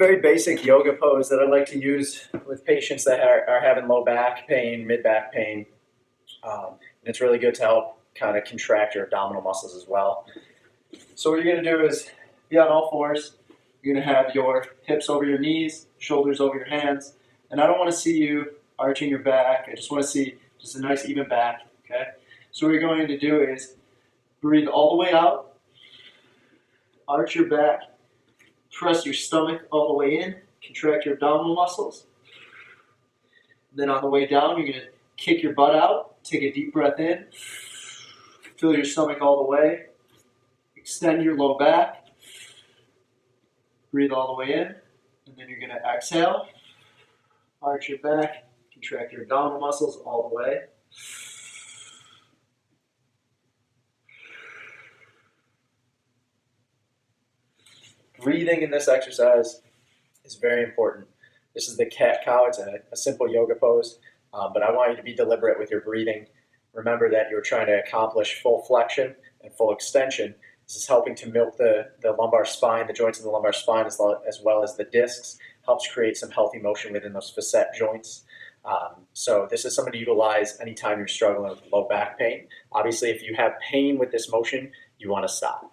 very basic yoga pose that I like to use with patients that are having low back pain, mid back pain. And it's really good to help kind of contract your abdominal muscles as well. So what you're going to do is be on all fours. You're going to have your hips over your knees, shoulders over your hands. And I don't want to see you arching your back. I just want to see just a nice even back. Okay. So what you're going to do is breathe all the way out, arch your back, press your stomach all the way in, contract your abdominal muscles. Then on the way down, you're going to kick your butt out, take a deep breath in, fill your stomach all the way, extend your low back, breathe all the way in, and then you're going to exhale, arch your back, contract your abdominal muscles all the way. Breathing in this exercise is very important. This is the cat-cow. It's a simple yoga pose, but I want you to be deliberate with your breathing. Remember that you're trying to accomplish full flexion and full extension. This is helping to milk the lumbar spine, the joints in the lumbar spine, as well as the discs. Helps create some healthy motion within those facet joints. So this is something to utilize anytime you're struggling with low back pain. Obviously, if you have pain with this motion, you want to stop.